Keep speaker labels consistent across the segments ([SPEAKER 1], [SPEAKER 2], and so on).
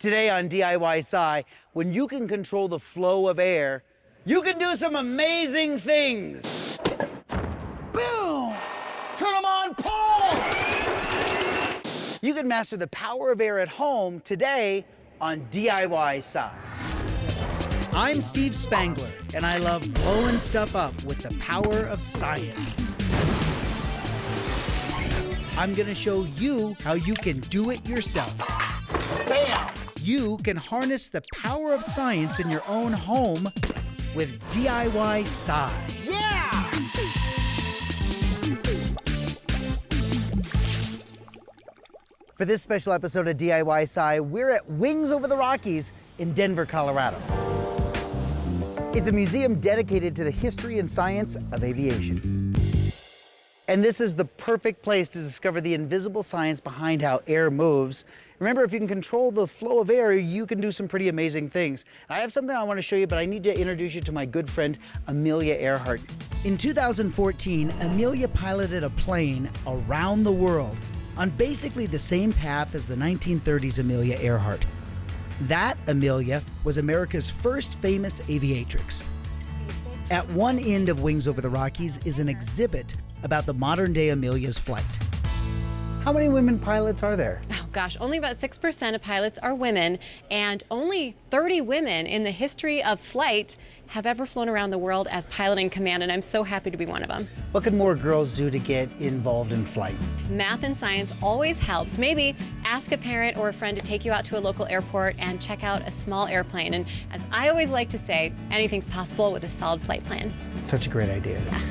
[SPEAKER 1] Today on DIY Sci, when you can control the flow of air, you can do some amazing things. Boom! Turn them on, Paul! You can master the power of air at home today on DIY Sci. I'm Steve Spangler, and I love blowing stuff up with the power of science. I'm gonna show you how you can do it yourself. Bam! You can harness the power of science in your own home with DIY Sci. Yeah! For this special episode of DIY Sci, we're at Wings Over the Rockies in Denver, Colorado. It's a museum dedicated to the history and science of aviation. And this is the perfect place to discover the invisible science behind how air moves. Remember, if you can control the flow of air, you can do some pretty amazing things. I have something I want to show you, but I need to introduce you to my good friend, Amelia Earhart. In 2014, Amelia piloted a plane around the world on basically the same path as the 1930s Amelia Earhart. That Amelia was America's first famous aviatrix. At one end of Wings Over the Rockies is an exhibit about the modern-day Amelia's flight. How many women pilots are there?
[SPEAKER 2] Oh gosh, only about 6% of pilots are women, and only 30 women in the history of flight have ever flown around the world as pilot in command, and I'm so happy to be one of them.
[SPEAKER 1] What can more girls do to get involved in flight?
[SPEAKER 2] Math and science always helps. Maybe ask a parent or a friend to take you out to a local airport and check out a small airplane. And as I always like to say, anything's possible with a solid flight plan.
[SPEAKER 1] Such a great idea.
[SPEAKER 2] Yeah.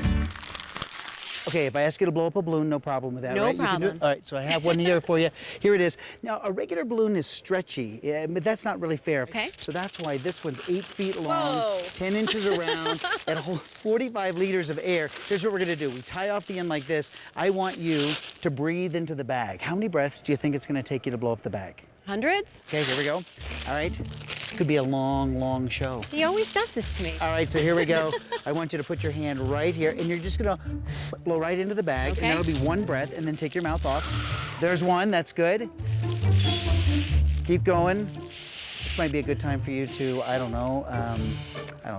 [SPEAKER 1] Okay, if I ask you to blow up a balloon, no problem with that,
[SPEAKER 2] No
[SPEAKER 1] right?
[SPEAKER 2] problem.
[SPEAKER 1] You can do it? All right, so I have one here for you. Here it is. Now, a regular balloon is stretchy, but that's not really fair.
[SPEAKER 2] Okay.
[SPEAKER 1] So that's why this one's 8 feet long,
[SPEAKER 2] Whoa.
[SPEAKER 1] 10 inches around, and holds 45 liters of air. Here's what we're gonna do. We tie off the end like this. I want you to breathe into the bag. How many breaths do you think it's gonna take you to blow up the bag?
[SPEAKER 2] Hundreds?
[SPEAKER 1] Okay, here we go. All right, this could be a long, long show.
[SPEAKER 2] He always does this to me.
[SPEAKER 1] All right, so here we go. I want you to put your hand right here, and you're just gonna blow right into the bag,
[SPEAKER 2] Okay.
[SPEAKER 1] and that'll be one breath, and then take your mouth off. There's one, that's good. Keep going. This might be a good time for you to, I don't know,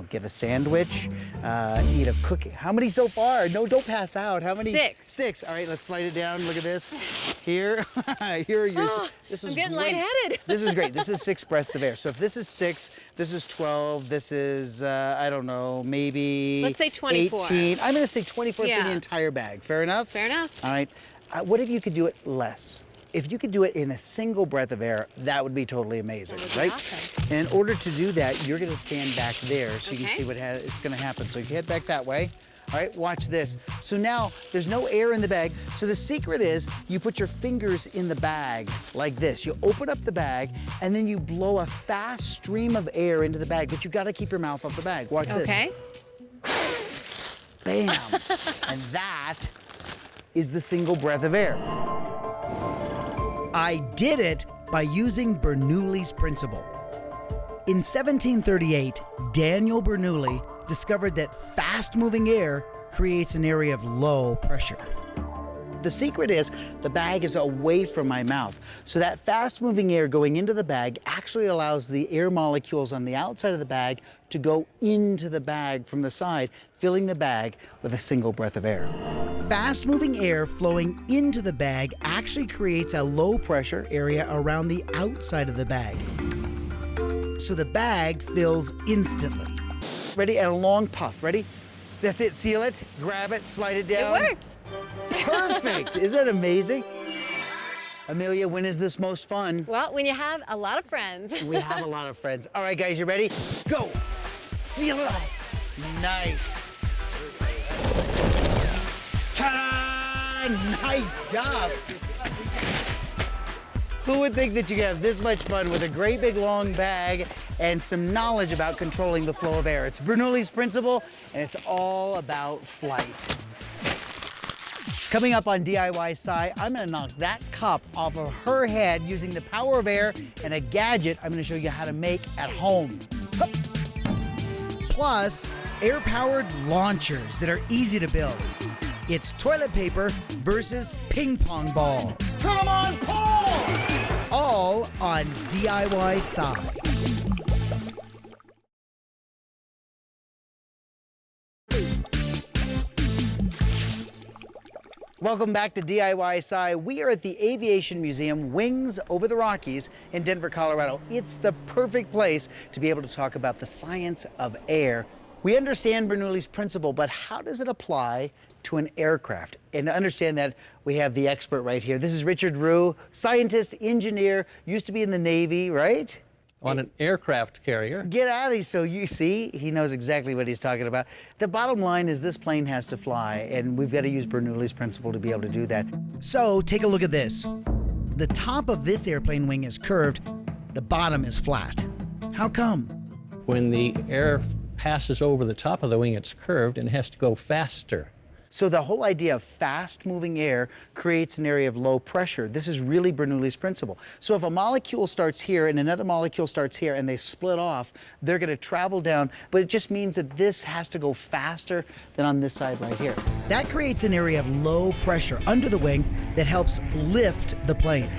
[SPEAKER 1] get a sandwich, eat a cookie. How many so far? No, don't pass out. How many?
[SPEAKER 2] 6.
[SPEAKER 1] 6. All right, let's slide it down. Look at this. Here, here are your.
[SPEAKER 2] Oh,
[SPEAKER 1] this is
[SPEAKER 2] I'm getting
[SPEAKER 1] great.
[SPEAKER 2] lightheaded.
[SPEAKER 1] This is great. This is 6 breaths of air. So if this is 6, this is 12. This is I don't know, maybe.
[SPEAKER 2] Let's say 24.
[SPEAKER 1] 18. I'm gonna say 24 for
[SPEAKER 2] Yeah.
[SPEAKER 1] the entire bag. Fair enough.
[SPEAKER 2] Fair enough.
[SPEAKER 1] All right. What if you could do it less? If you could do it in a single breath of air, that would be totally amazing,
[SPEAKER 2] That would be
[SPEAKER 1] right?
[SPEAKER 2] awesome.
[SPEAKER 1] And in order to do that, you're gonna stand back there so you can
[SPEAKER 2] Okay.
[SPEAKER 1] see what is gonna happen. So you head back that way. All right, watch this. So now there's no air in the bag. So the secret is you put your fingers in the bag like this. You open up the bag and then you blow a fast stream of air into the bag, but you gotta keep your mouth off the bag. Watch this.
[SPEAKER 2] Okay.
[SPEAKER 1] Bam. And that is the single breath of air. I did it by using Bernoulli's principle. In 1738, Daniel Bernoulli discovered that fast-moving air creates an area of low pressure. The secret is the bag is away from my mouth. So that fast-moving air going into the bag actually allows the air molecules on the outside of the bag to go into the bag from the side, filling the bag with a single breath of air. Fast-moving air flowing into the bag actually creates a low-pressure area around the outside of the bag. So the bag fills instantly. Ready? And a long puff. Ready? That's it. Seal it. Grab it. Slide it down.
[SPEAKER 2] It worked.
[SPEAKER 1] Perfect. Isn't that amazing? Amelia, when is this most fun?
[SPEAKER 2] Well, when you have a lot of friends.
[SPEAKER 1] We have a lot of friends. All right, guys, you ready? Go. Seal it up. Nice. Ta-da! Nice job. Who would think that you could have this much fun with a great big long bag and some knowledge about controlling the flow of air? It's Bernoulli's principle, and it's all about flight. Coming up on DIY Sci, I'm gonna knock that cup off of her head using the power of air and a gadget I'm gonna show you how to make at home. Plus, air-powered launchers that are easy to build. It's toilet paper versus ping pong balls. Come on, Paul! all on DIYscience. Welcome back to DIYsci. We are at the Aviation Museum, Wings Over the Rockies in Denver, Colorado. It's the perfect place to be able to talk about the science of air. We understand Bernoulli's principle, but how does it apply to an aircraft? And to understand that, we have the expert right here. This is Richard Rue, scientist, engineer, used to be in the Navy, right?
[SPEAKER 3] On an aircraft carrier.
[SPEAKER 1] Get out of here. So you see, he knows exactly what he's talking about. The bottom line is this plane has to fly, and we've got to use Bernoulli's principle to be able to do that. So take a look at this. The top of this airplane wing is curved, the bottom is flat. How come?
[SPEAKER 3] When the air passes over the top of the wing, it's curved and has to go faster.
[SPEAKER 1] So the whole idea of fast-moving air creates an area of low pressure. This is really Bernoulli's principle. So if a molecule starts here and another molecule starts here and they split off, they're going to travel down, but it just means that this has to go faster than on this side right here. That creates an area of low pressure under the wing that helps lift the plane.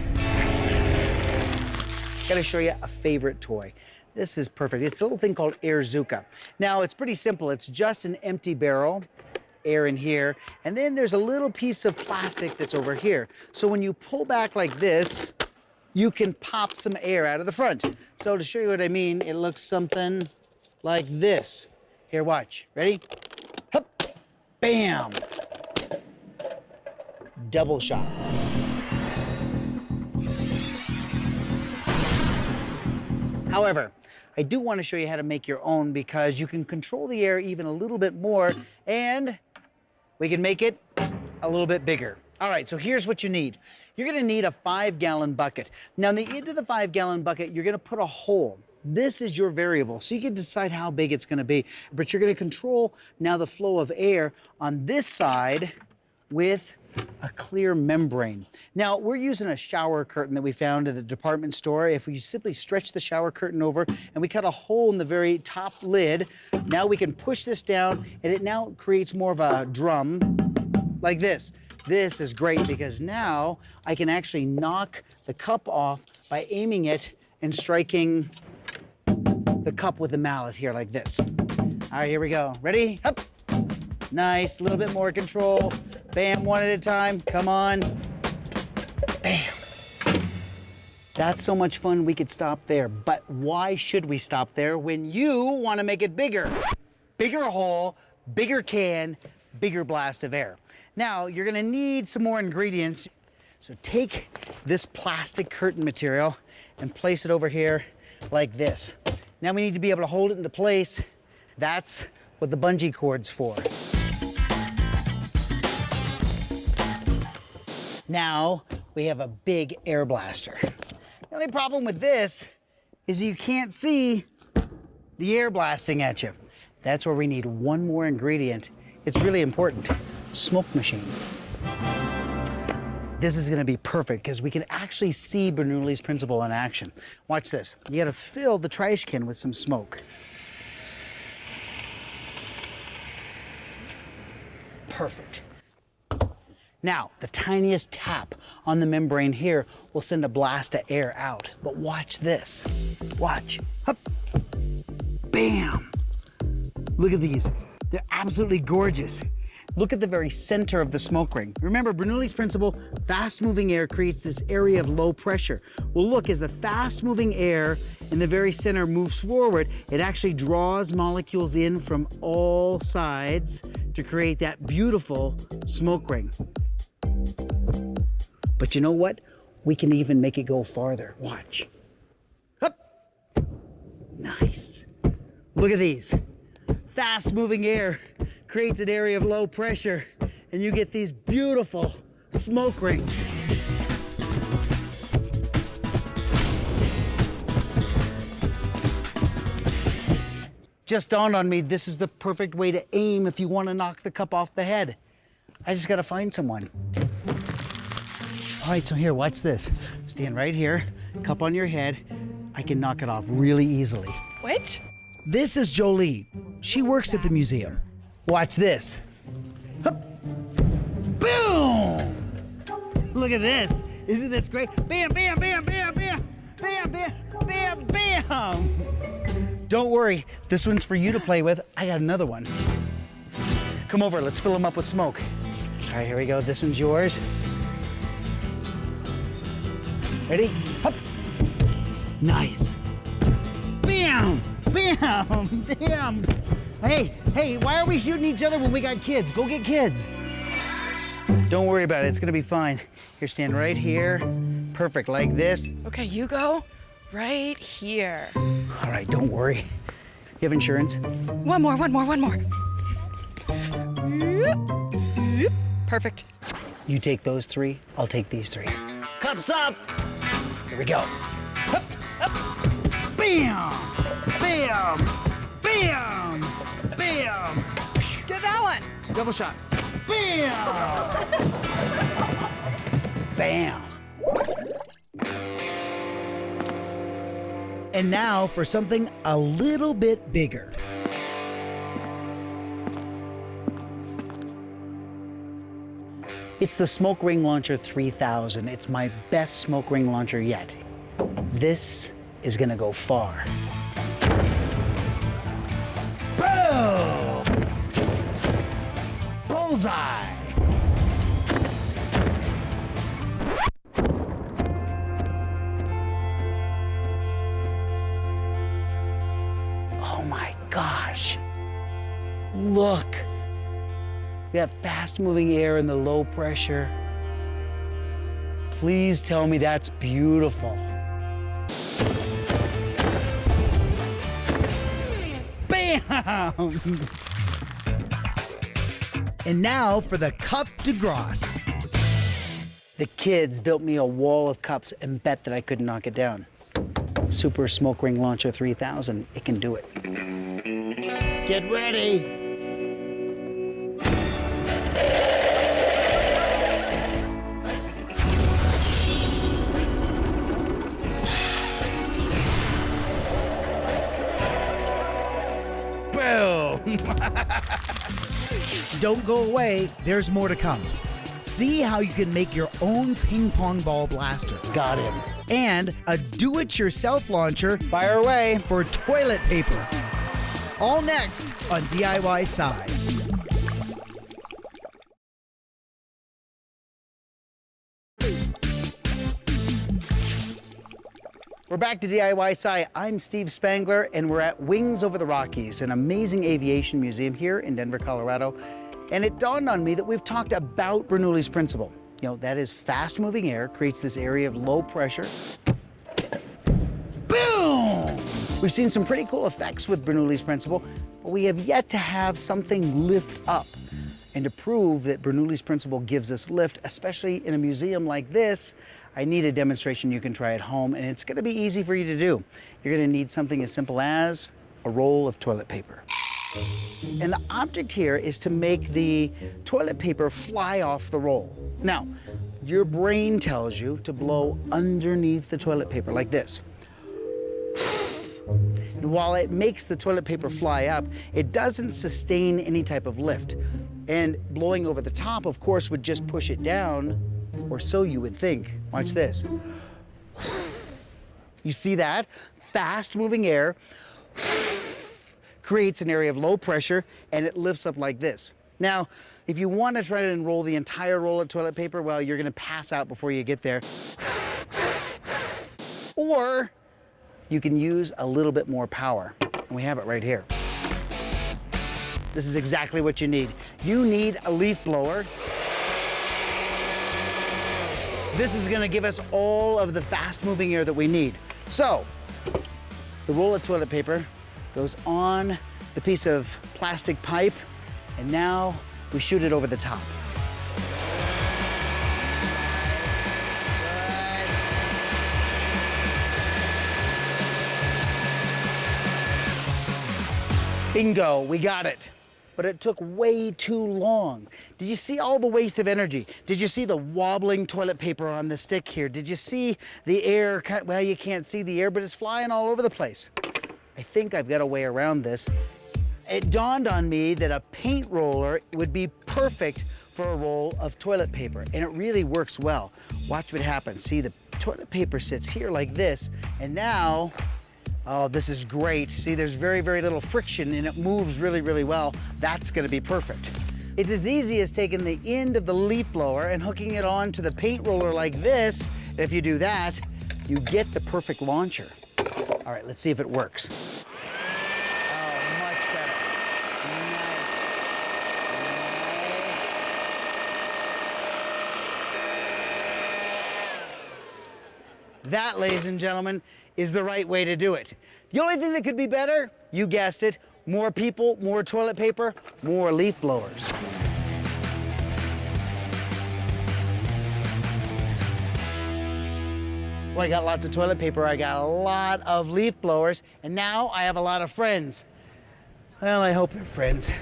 [SPEAKER 1] Got to show you a favorite toy. This is perfect. It's a little thing called Airzuka. Now, it's pretty simple. It's just an empty barrel, air in here, and then there's a little piece of plastic that's over here. So when you pull back like this, you can pop some air out of the front. So to show you what I mean, it looks something like this. Here, watch. Ready? Hup. Bam. Double shot. However, I do want to show you how to make your own because you can control the air even a little bit more and we can make it a little bit bigger. All right, so here's what you need. You're gonna need a 5-gallon bucket. Now, in the end of the 5-gallon bucket, you're gonna put a hole. This is your variable, so you can decide how big it's gonna be. But you're gonna control now the flow of air on this side with a clear membrane. Now, we're using a shower curtain that we found at the department store. If we simply stretch the shower curtain over and we cut a hole in the very top lid, now we can push this down and it now creates more of a drum like this. This is great because now I can actually knock the cup off by aiming it and striking the cup with the mallet here like this. All right, here we go. Ready? Up. Nice, a little bit more control. Bam, one at a time, come on. Bam. That's so much fun, we could stop there. But why should we stop there when you want to make it bigger? Bigger hole, bigger can, bigger blast of air. Now, you're gonna need some more ingredients. So take this plastic curtain material and place it over here like this. Now we need to be able to hold it into place. That's what the bungee cord's for. Now we have a big air blaster. The only problem with this is you can't see the air blasting at you. That's where we need one more ingredient. It's really important, smoke machine. This is gonna be perfect because we can actually see Bernoulli's principle in action. Watch this. You gotta fill the trash can with some smoke. Perfect. Now, the tiniest tap on the membrane here will send a blast of air out. But watch this. Watch. Hup. Bam. Look at these. They're absolutely gorgeous. Look at the very center of the smoke ring. Remember Bernoulli's principle, fast-moving air creates this area of low pressure. Well, look, as the fast-moving air in the very center moves forward, it actually draws molecules in from all sides to create that beautiful smoke ring. But you know what? We can even make it go farther. Watch. Hup. Nice. Look at these. Fast-moving air creates an area of low pressure, and you get these beautiful smoke rings. Just dawned on me, this is the perfect way to aim if you want to knock the cup off the head. I just got to find someone. All right, so here, watch this. Stand right here, cup on your head. I can knock it off really easily.
[SPEAKER 4] What?
[SPEAKER 1] This is Jolie. She works at the museum. Watch this. Hup. Boom! Look at this. Isn't this great? Bam, bam, bam, bam, bam, bam, bam, bam, bam. Don't worry, this one's for you to play with. I got another one. Come over, let's fill them up with smoke. All right, here we go. This one's yours. Ready? Hup. Nice. Bam, bam, bam. Hey, why are we shooting each other when we got kids? Go get kids. Don't worry about it, it's gonna be fine. Here, stand right here. Perfect, like this.
[SPEAKER 4] Okay, you go right here.
[SPEAKER 1] All right, don't worry. You have insurance?
[SPEAKER 4] One more. Perfect.
[SPEAKER 1] You take those three, I'll take these three. Cups up! Here we go. Hup, up. Bam! Bam! Bam! Bam!
[SPEAKER 4] Get that one.
[SPEAKER 1] Double shot. Bam! Bam! And now for something a little bit bigger. It's the Smoke Ring Launcher 3000. It's my best smoke ring launcher yet. This is gonna go far. Boom! Bullseye! Oh my gosh. Look. We have fast moving air in the low pressure. Please tell me that's beautiful. Bam! And now for the cup de grace. The kids built me a wall of cups and bet that I couldn't knock it down. Super Smoke Ring Launcher 3000, it can do it. Get ready. Boom! Don't go away, there's more to come. See how you can make your own ping pong ball blaster. Got him. And a do-it-yourself launcher, fire away, for toilet paper. All next on DIYsci. We're back to DIYsci. I'm Steve Spangler, and we're at Wings Over the Rockies, an amazing aviation museum here in Denver, Colorado. And it dawned on me that we've talked about Bernoulli's principle. You know, that is fast-moving air creates this area of low pressure. Boom! We've seen some pretty cool effects with Bernoulli's principle, but we have yet to have something lift up. And to prove that Bernoulli's principle gives us lift, especially in a museum like this, I need a demonstration you can try at home, and it's gonna be easy for you to do. You're gonna need something as simple as a roll of toilet paper. And the object here is to make the toilet paper fly off the roll. Now, your brain tells you to blow underneath the toilet paper like this. And while it makes the toilet paper fly up, it doesn't sustain any type of lift. And blowing over the top, of course, would just push it down, or so you would think. Watch this. You see that? Fast-moving air creates an area of low pressure, and it lifts up like this. Now, if you want to try to unroll the entire roll of toilet paper, well, you're gonna pass out before you get there. Or you can use a little bit more power. And we have it right here. This is exactly what you need. You need a leaf blower. This is gonna give us all of the fast-moving air that we need. So, the roll of toilet paper goes on the piece of plastic pipe, and now we shoot it over the top. Bingo, we got it. But it took way too long. Did you see all the waste of energy? Did you see the wobbling toilet paper on the stick here? Did you see the air? Well, you can't see the air, but it's flying all over the place. I think I've got a way around this. It dawned on me that a paint roller would be perfect for a roll of toilet paper, and it really works well. Watch what happens. See, the toilet paper sits here like this, and now, oh, this is great. See, there's very, very little friction, and it moves really, really well. That's gonna be perfect. It's as easy as taking the end of the leaf blower and hooking it onto the paint roller like this. And if you do that, you get the perfect launcher. All right, let's see if it works. Oh, much better. Nice. That, ladies and gentlemen, is the right way to do it. The only thing that could be better, you guessed it, more people, more toilet paper, more leaf blowers. Well, I got lots of toilet paper, I got a lot of leaf blowers, and now I have a lot of friends. Well, I hope they're friends.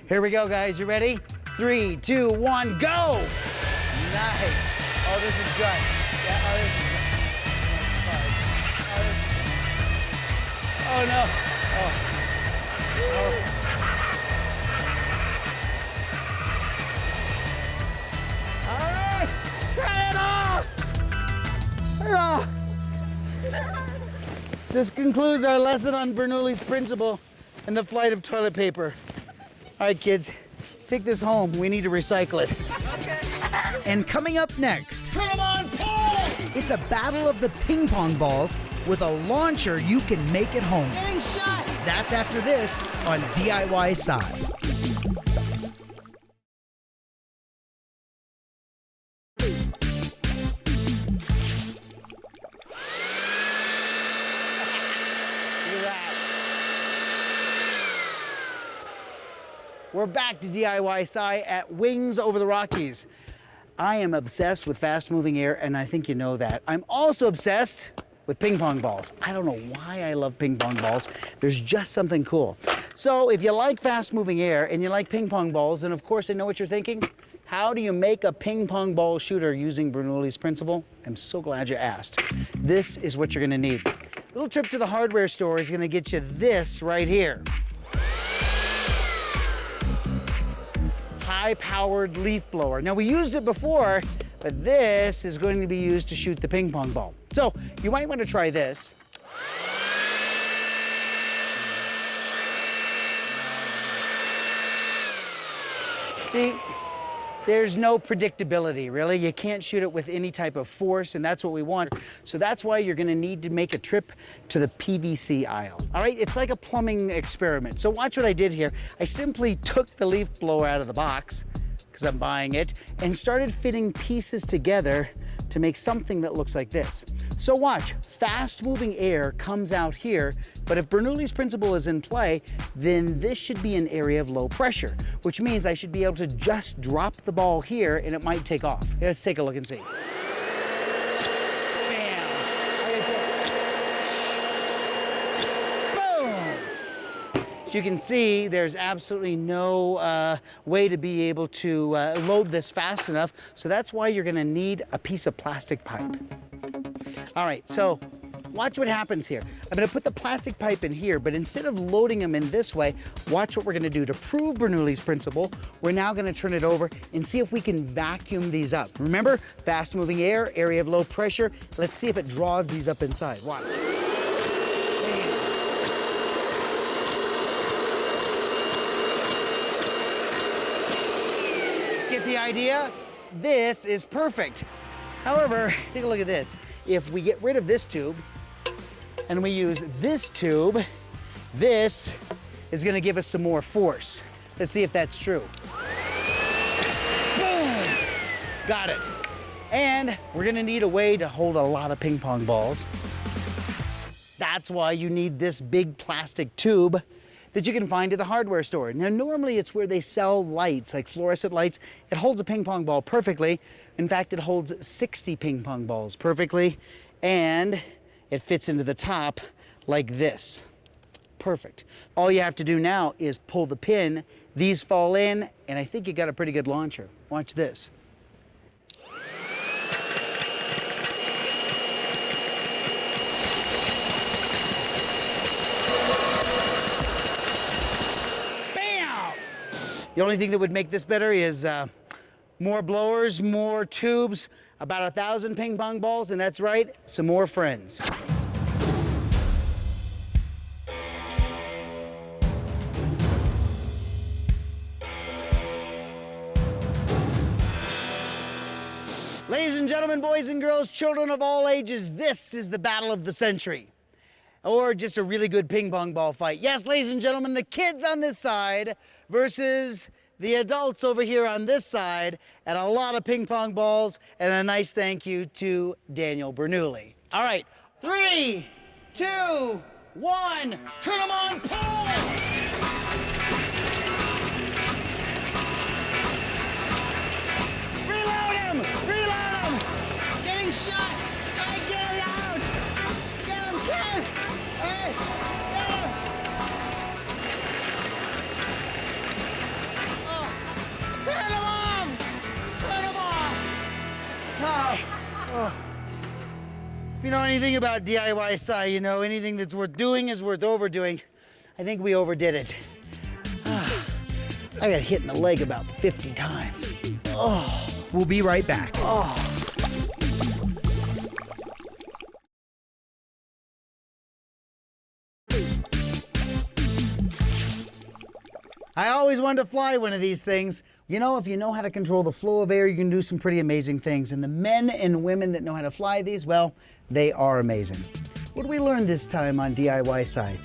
[SPEAKER 1] Here we go, guys. You ready? 3, 2, 1, go! Nice. Oh, this is good. Yeah, oh, this is good. Oh, no. Oh. All right, turn it off! Ah. This concludes our lesson on Bernoulli's principle and the flight of toilet paper. All right, kids, take this home. We need to recycle it.
[SPEAKER 4] Okay.
[SPEAKER 1] And coming up next,
[SPEAKER 3] Turn them on, Paul!
[SPEAKER 1] it's a battle of the ping pong balls with a launcher you can make at home.
[SPEAKER 3] Getting shot!
[SPEAKER 1] That's after this on DIYscience. We're back to DIYsci at Wings Over the Rockies. I am obsessed with fast-moving air, and I think you know that. I'm also obsessed with ping pong balls. I don't know why I love ping pong balls. There's just something cool. So if you like fast-moving air and you like ping pong balls, and of course I know what you're thinking, how do you make a ping pong ball shooter using Bernoulli's principle? I'm so glad you asked. This is what you're gonna need. A little trip to the hardware store is gonna get you this right here. High-powered leaf blower. Now, we used it before, but this is going to be used to shoot the ping pong ball. So you might want to try this. See, there's no predictability, really. You can't shoot it with any type of force, and that's what we want. So that's why you're gonna need to make a trip to the PVC aisle. All right, it's like a plumbing experiment. So watch what I did here. I simply took the leaf blower out of the box, because I'm buying it, and started fitting pieces together to make something that looks like this. So watch, fast-moving air comes out here, but if Bernoulli's principle is in play, then this should be an area of low pressure, which means I should be able to just drop the ball here and it might take off. Let's take a look and see. Bam! Boom! As you can see, there's absolutely no way to be able to load this fast enough, so that's why you're gonna need a piece of plastic pipe. All right, so watch what happens here. I'm gonna put the plastic pipe in here, but instead of loading them in this way, watch what we're gonna do. To prove Bernoulli's principle, we're now gonna turn it over and see if we can vacuum these up. Remember, fast moving air, area of low pressure. Let's see if it draws these up inside. Watch. Get the idea? This is perfect. However, take a look at this. If we get rid of this tube and we use this tube, this is gonna give us some more force. Let's see if that's true. Boom! Got it. And we're gonna need a way to hold a lot of ping pong balls. That's why you need this big plastic tube that you can find at the hardware store. Now, normally it's where they sell lights, like fluorescent lights. It holds a ping pong ball perfectly. In fact, it holds 60 ping pong balls perfectly, and it fits into the top like this. Perfect. All you have to do now is pull the pin, these fall in, and I think you got a pretty good launcher. Watch this. The only thing that would make this better is More blowers, more tubes, about 1,000 ping pong balls, and that's right, some more friends. Ladies and gentlemen, boys and girls, children of all ages, this is the battle of the century. Or just a really good ping pong ball fight. Yes, ladies and gentlemen, the kids on this side versus the adults over here on this side, and a lot of ping pong balls, and a nice thank you to Daniel Bernoulli. All right, 3, 2, 1, turn them on, pull! Shot! Hey, get him out! Get him, kid! Hey, get him! Oh, turn him off! Turn him off! Oh. If you know anything about DIY-sci, you know anything that's worth doing is worth overdoing. I think we overdid it. I got hit in the leg about 50 times. Oh, we'll be right back. Oh. I always wanted to fly one of these things. You know, if you know how to control the flow of air, you can do some pretty amazing things. And the men and women that know how to fly these, well, they are amazing. What did we learn this time on DIY-sci?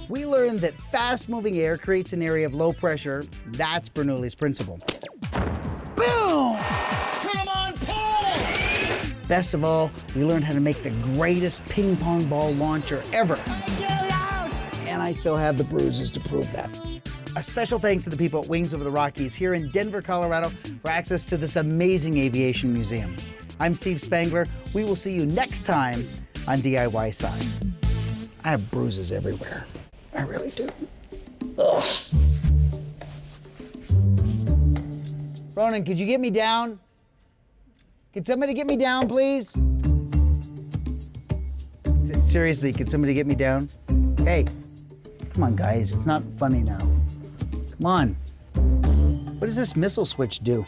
[SPEAKER 1] We learned that fast-moving air creates an area of low pressure. That's Bernoulli's principle. Boom! Come on, pull! Best of all, we learned how to make the greatest ping pong ball launcher ever. Get it out! And I still have the bruises to prove that. A special thanks to the people at Wings Over the Rockies here in Denver, Colorado for access to this amazing aviation museum. I'm Steve Spangler. We will see you next time on DIY-sci. I have bruises everywhere. I really do. Ugh. Ronan, could you get me down? Could somebody get me down, please? Seriously, could somebody get me down? Hey, come on, guys. It's not funny now. Come on. What does this missile switch do?